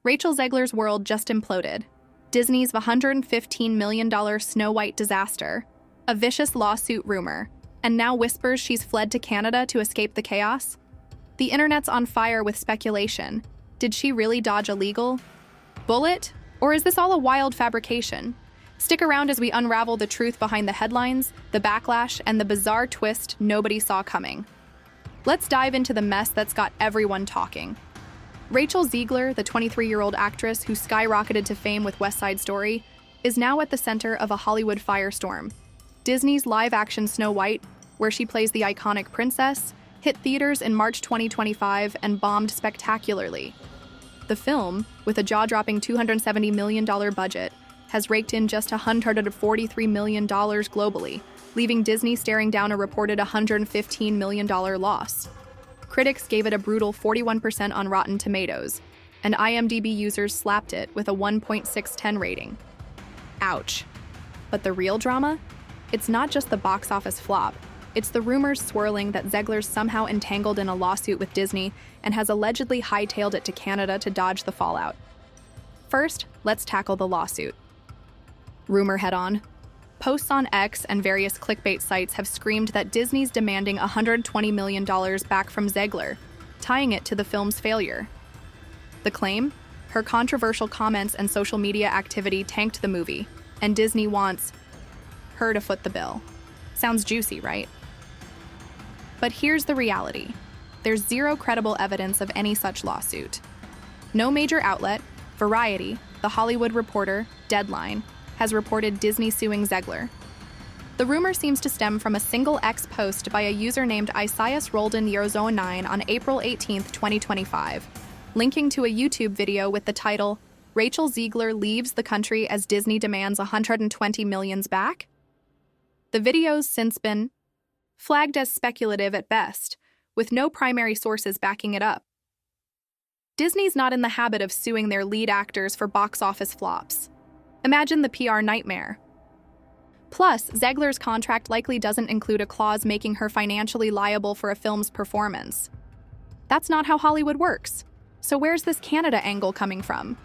Rachel Zegler's world just imploded. Disney's $115 million Snow White disaster, a vicious lawsuit rumor, and now whispers she's fled to Canada to escape the chaos? The internet's on fire with speculation. Did she really dodge a legal bullet? Or is this all a wild fabrication? Stick around as we unravel the truth behind the headlines, the backlash, and the bizarre twist nobody saw coming. Let's dive into the mess that's got everyone talking. Rachel Zegler, the 23-year-old actress who skyrocketed to fame with West Side Story, is now at the center of a Hollywood firestorm. Disney's live-action Snow White, where she plays the iconic princess, hit theaters in March 2025 and bombed spectacularly. The film, with a jaw-dropping $270 million budget, has raked in just $143 million globally, leaving Disney staring down a reported $115 million loss. Critics gave it a brutal 41% on Rotten Tomatoes, and IMDb users slapped it with a 1.610 rating. Ouch. But the real drama? It's not just the box office flop. It's the rumors swirling that Zegler's somehow entangled in a lawsuit with Disney and has allegedly hightailed it to Canada to dodge the fallout. First, let's tackle the lawsuit. Rumor head-on. Posts on X and various clickbait sites have screamed that Disney's demanding $120 million back from Zegler, tying it to the film's failure. The claim? Her controversial comments and social media activity tanked the movie, and Disney wants her to foot the bill. Sounds juicy, right? But here's the reality. There's zero credible evidence of any such lawsuit. No major outlet, Variety, The Hollywood Reporter, Deadline, has reported Disney suing Zegler. The rumor seems to stem from a single X post by a user named Isaias-Roldan09 on April 18, 2025, linking to a YouTube video with the title, "Rachel Zegler leaves the country as Disney demands $120 million back?" The video's since been flagged as speculative at best, with no primary sources backing it up. Disney's not in the habit of suing their lead actors for box office flops. Imagine the PR nightmare. Plus, Zegler's contract likely doesn't include a clause making her financially liable for a film's performance. That's not how Hollywood works. So where's this Canada angle coming from?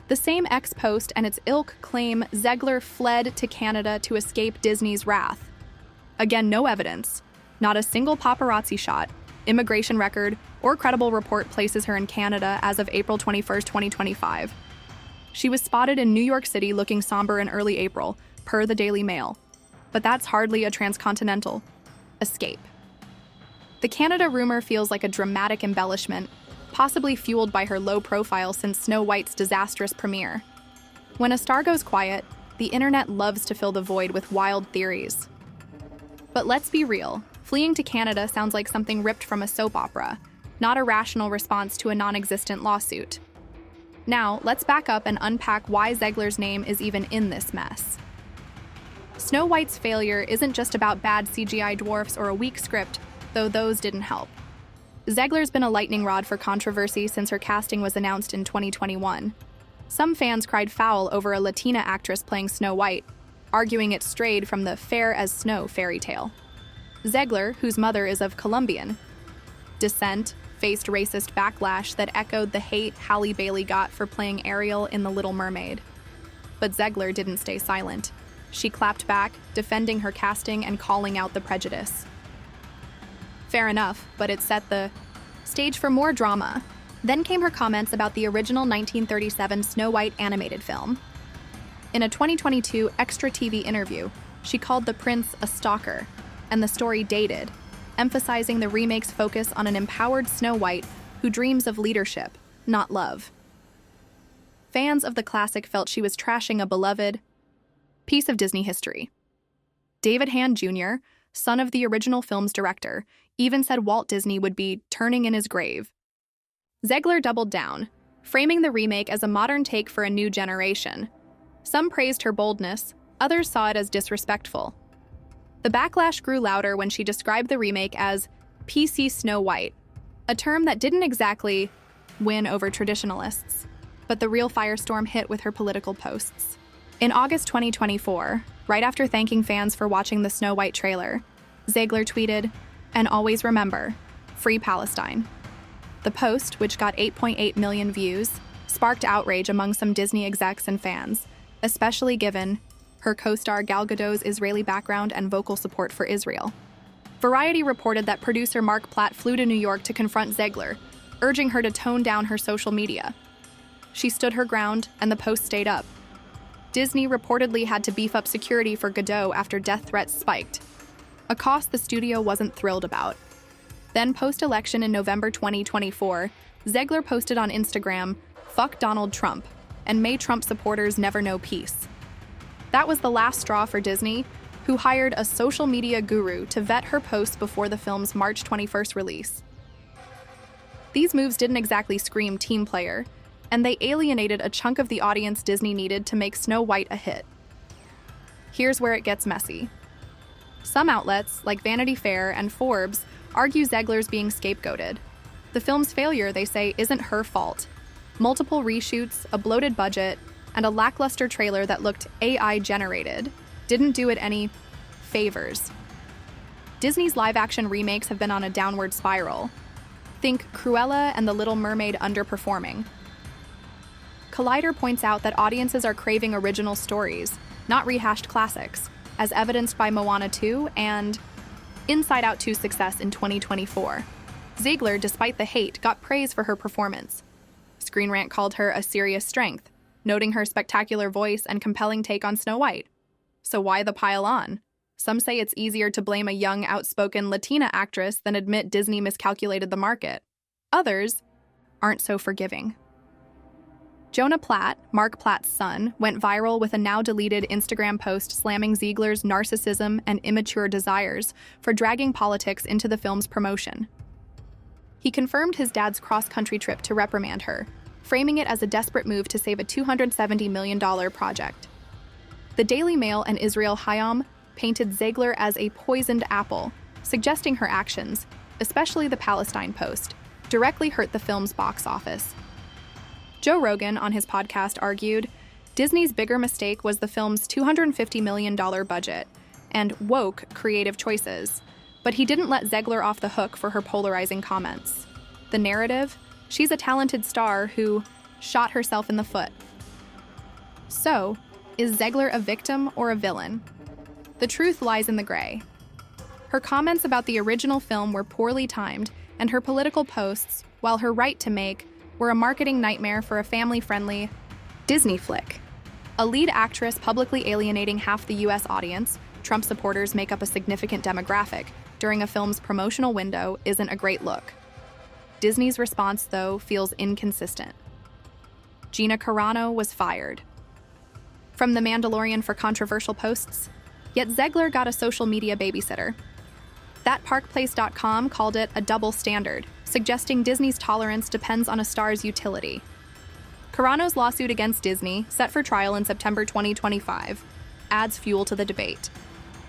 The same X post and its ilk claim Zegler fled to Canada to escape Disney's wrath. Again, no evidence. Not a single paparazzi shot, immigration record, or credible report places her in Canada as of April 21, 2025. She was spotted in New York City looking somber in early April, per the Daily Mail. But that's hardly a transcontinental escape. The Canada rumor feels like a dramatic embellishment, possibly fueled by her low profile since Snow White's disastrous premiere. When a star goes quiet, the internet loves to fill the void with wild theories. But let's be real, fleeing to Canada sounds like something ripped from a soap opera, not a rational response to a non-existent lawsuit. Now, let's back up and unpack why Zegler's name is even in this mess. Snow White's failure isn't just about bad CGI dwarfs or a weak script, though those didn't help. Zegler's been a lightning rod for controversy since her casting was announced in 2021. Some fans cried foul over a Latina actress playing Snow White, arguing it strayed from the fair as snow fairy tale. Zegler, whose mother is of Colombian descent, faced racist backlash that echoed the hate Halle Bailey got for playing Ariel in The Little Mermaid. But Zegler didn't stay silent. She clapped back, defending her casting and calling out the prejudice. Fair enough, but it set the stage for more drama. Then came her comments about the original 1937 Snow White animated film. In a 2022 Extra TV interview, she called the prince a stalker, and the story dated, emphasizing the remake's focus on an empowered Snow White who dreams of leadership, not love. Fans of the classic felt she was trashing a beloved piece of Disney history. David Hand Jr., son of the original film's director, even said Walt Disney would be turning in his grave. Zegler doubled down, framing the remake as a modern take for a new generation. Some praised her boldness, others saw it as disrespectful. The backlash grew louder when she described the remake as PC Snow White, a term that didn't exactly win over traditionalists, but the real firestorm hit with her political posts. In August 2024, right after thanking fans for watching the Snow White trailer, Zegler tweeted, "And always remember, free Palestine." The post, which got 8.8 million views, sparked outrage among some Disney execs and fans, especially given her co-star Gal Gadot's Israeli background and vocal support for Israel. Variety reported that producer Mark Platt flew to New York to confront Zegler, urging her to tone down her social media. She stood her ground, and the post stayed up. Disney reportedly had to beef up security for Gadot after death threats spiked, a cost the studio wasn't thrilled about. Then, post-election in November 2024, Zegler posted on Instagram, "Fuck Donald Trump," and "May Trump supporters never know peace." That was the last straw for Disney, who hired a social media guru to vet her posts before the film's March 21st release. These moves didn't exactly scream team player, and they alienated a chunk of the audience Disney needed to make Snow White a hit. Here's where it gets messy. Some outlets, like Vanity Fair and Forbes, argue Zegler's being scapegoated. The film's failure, they say, isn't her fault. Multiple reshoots, a bloated budget, and a lackluster trailer that looked AI-generated didn't do it any favors. Disney's live-action remakes have been on a downward spiral. Think Cruella and The Little Mermaid underperforming. Collider points out that audiences are craving original stories, not rehashed classics, as evidenced by Moana 2 and Inside Out 2's success in 2024. Zegler, despite the hate, got praise for her performance. Screen Rant called her a serious strength, noting her spectacular voice and compelling take on Snow White. So why the pile on? Some say it's easier to blame a young, outspoken Latina actress than admit Disney miscalculated the market. Others aren't so forgiving. Jonah Platt, Mark Platt's son, went viral with a now-deleted Instagram post slamming Ziegler's narcissism and immature desires for dragging politics into the film's promotion. He confirmed his dad's cross-country trip to reprimand her, framing it as a desperate move to save a $270 million project. The Daily Mail and Israel Hayom painted Zegler as a poisoned apple, suggesting her actions, especially the Palestine post, directly hurt the film's box office. Joe Rogan, on his podcast, argued, Disney's bigger mistake was the film's $250 million budget and woke creative choices, but he didn't let Zegler off the hook for her polarizing comments. The narrative? She's a talented star who shot herself in the foot. So, is Zegler a victim or a villain? The truth lies in the gray. Her comments about the original film were poorly timed, and her political posts, while her right to make, were a marketing nightmare for a family-friendly Disney flick. A lead actress publicly alienating half the U.S. audience, Trump supporters make up a significant demographic, during a film's promotional window isn't a great look. Disney's response, though, feels inconsistent. Gina Carano was fired from The Mandalorian for controversial posts, yet Zegler got a social media babysitter. ThatParkPlace.com called it a double standard, suggesting Disney's tolerance depends on a star's utility. Carano's lawsuit against Disney, set for trial in September 2025, adds fuel to the debate.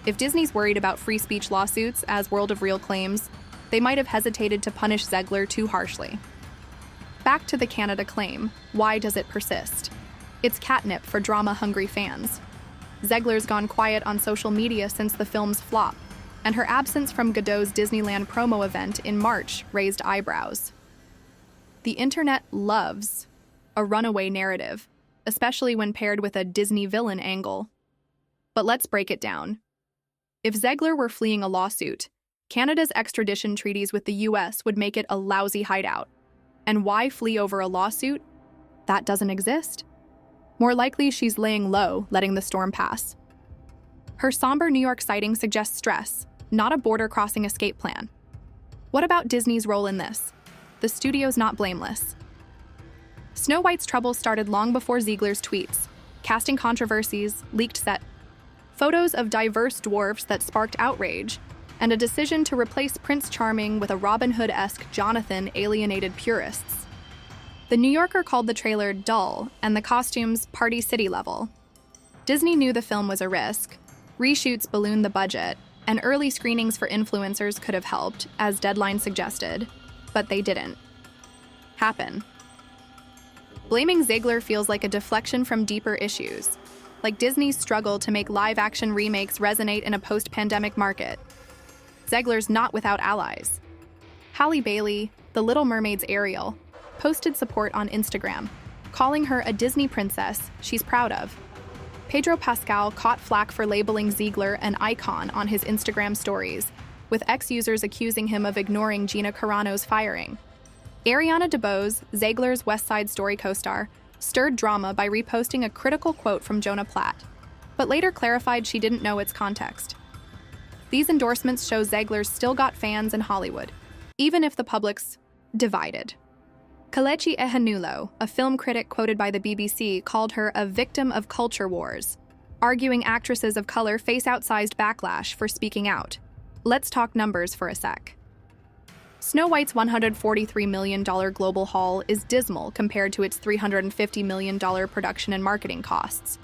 If Disney's worried about free speech lawsuits, as World of Real claims, they might have hesitated to punish Zegler too harshly. Back to the Canada claim, why does it persist? It's catnip for drama-hungry fans. Zegler's gone quiet on social media since the film's flop, and her absence from Gadot's Disneyland promo event in March raised eyebrows. The internet loves a runaway narrative, especially when paired with a Disney villain angle. But let's break it down. If Zegler were fleeing a lawsuit, Canada's extradition treaties with the US would make it a lousy hideout. And why flee over a lawsuit? That doesn't exist. More likely, she's laying low, letting the storm pass. Her somber New York sighting suggests stress, not a border-crossing escape plan. What about Disney's role in this? The studio's not blameless. Snow White's troubles started long before Ziegler's tweets, casting controversies, leaked set photos of diverse dwarfs that sparked outrage, and a decision to replace Prince Charming with a Robin Hood-esque Jonathan alienated purists. The New Yorker called the trailer dull and the costumes Party City level. Disney knew the film was a risk. Reshoots ballooned the budget, and early screenings for influencers could have helped, as Deadline suggested, but they didn't happen. Blaming Zegler feels like a deflection from deeper issues, like Disney's struggle to make live-action remakes resonate in a post-pandemic market. Zegler's not without allies. Halle Bailey, The Little Mermaid's Ariel, posted support on Instagram, calling her a Disney princess she's proud of. Pedro Pascal caught flack for labeling Zegler an icon on his Instagram stories, with ex-users accusing him of ignoring Gina Carano's firing. Ariana DeBose, Zegler's West Side Story co-star, stirred drama by reposting a critical quote from Jonah Platt, but later clarified she didn't know its context. These endorsements show Zegler's still got fans in Hollywood, even if the public's divided. Kelechi Ehanulo, a film critic quoted by the BBC, called her a victim of culture wars, arguing actresses of color face outsized backlash for speaking out. Let's talk numbers for a sec. Snow White's $143 million global haul is dismal compared to its $350 million production and marketing costs.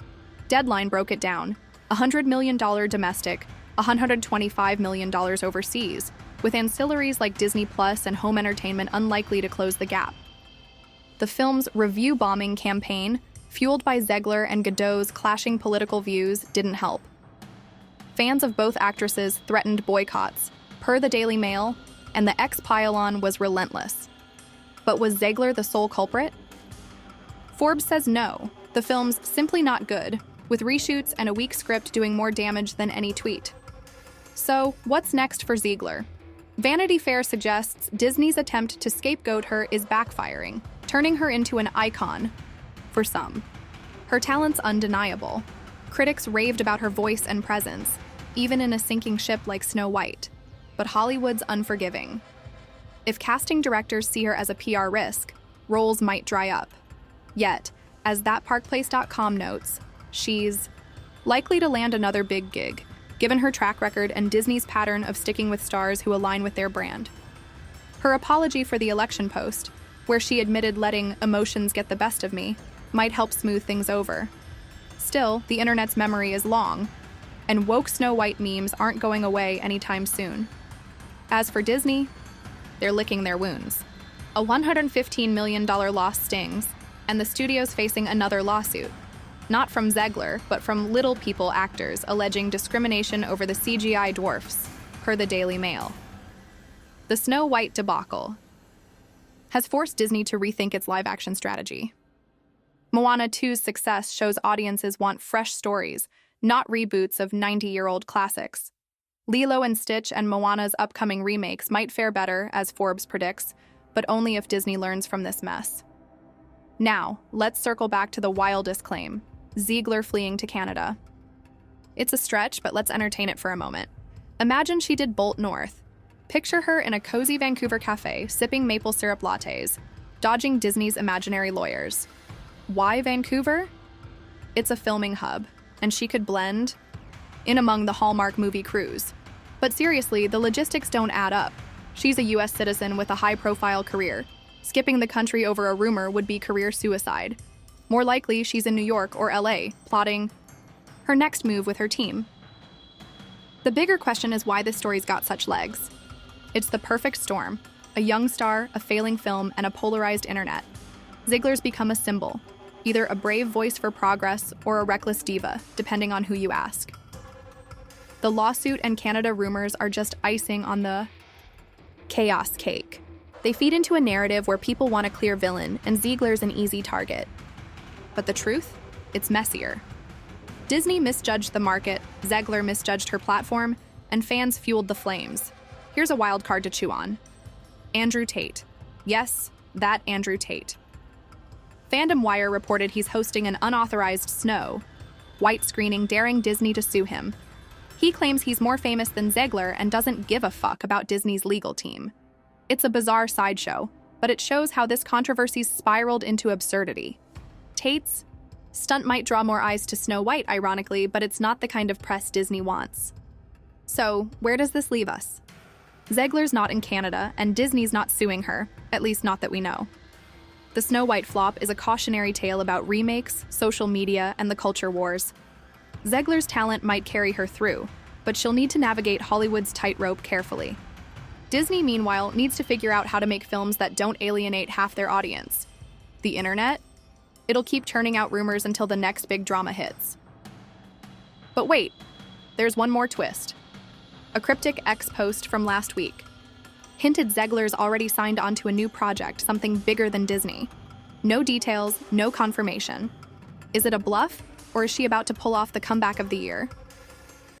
Deadline broke it down: $100 million domestic, $125 million overseas, with ancillaries like Disney Plus and home entertainment unlikely to close the gap. The film's review bombing campaign, fueled by Zegler and Godot's clashing political views, didn't help. Fans of both actresses threatened boycotts, per the Daily Mail, and the X-pile-on was relentless. But was Zegler the sole culprit? Forbes says no, the film's simply not good, with reshoots and a weak script doing more damage than any tweet. So, what's next for Zegler? Vanity Fair suggests Disney's attempt to scapegoat her is backfiring, turning her into an icon for some. Her talent's undeniable. Critics raved about her voice and presence, even in a sinking ship like Snow White. But Hollywood's unforgiving. If casting directors see her as a PR risk, roles might dry up. Yet, as ThatParkPlace.com notes, she's likely to land another big gig, given her track record and Disney's pattern of sticking with stars who align with their brand. Her apology for the election post, where she admitted letting emotions get the best of me, might help smooth things over. Still, the internet's memory is long, and woke Snow White memes aren't going away anytime soon. As for Disney, they're licking their wounds. A $115 million loss stings, and the studio's facing another lawsuit. Not from Zegler, but from Little People actors alleging discrimination over the CGI dwarfs, per the Daily Mail. The Snow White debacle has forced Disney to rethink its live-action strategy. Moana 2's success shows audiences want fresh stories, not reboots of 90-year-old classics. Lilo and Stitch and Moana's upcoming remakes might fare better, as Forbes predicts, but only if Disney learns from this mess. Now, let's circle back to the wildest claim: Zegler fleeing to Canada. It's a stretch, but let's entertain it for a moment. Imagine she did bolt north. Picture her in a cozy Vancouver cafe, sipping maple syrup lattes, dodging Disney's imaginary lawyers. Why Vancouver? It's a filming hub, and she could blend in among the Hallmark movie crews. But seriously, the logistics don't add up. She's a US citizen with a high-profile career. Skipping the country over a rumor would be career suicide. More likely, she's in New York or LA, plotting her next move with her team. The bigger question is why this story's got such legs. It's the perfect storm: a young star, a failing film, and a polarized internet. Zegler's become a symbol, either a brave voice for progress or a reckless diva, depending on who you ask. The lawsuit and Canada rumors are just icing on the chaos cake. They feed into a narrative where people want a clear villain, and Zegler's an easy target. But the truth? It's messier. Disney misjudged the market, Zegler misjudged her platform, and fans fueled the flames. Here's a wild card to chew on. Andrew Tate. Yes, that Andrew Tate. Fandom Wire reported he's hosting an unauthorized Snow White screening, daring Disney to sue him. He claims he's more famous than Zegler and doesn't give a fuck about Disney's legal team. It's a bizarre sideshow, but it shows how this controversy's spiraled into absurdity. Tate's stunt might draw more eyes to Snow White, ironically, but it's not the kind of press Disney wants. So, where does this leave us? Zegler's not in Canada, and Disney's not suing her, at least not that we know. The Snow White flop is a cautionary tale about remakes, social media, and the culture wars. Zegler's talent might carry her through, but she'll need to navigate Hollywood's tightrope carefully. Disney, meanwhile, needs to figure out how to make films that don't alienate half their audience. The internet? It'll keep churning out rumors until the next big drama hits. But wait, there's one more twist. A cryptic X post from last week hinted Zegler's already signed onto a new project, something bigger than Disney. No details, no confirmation. Is it a bluff, or is she about to pull off the comeback of the year?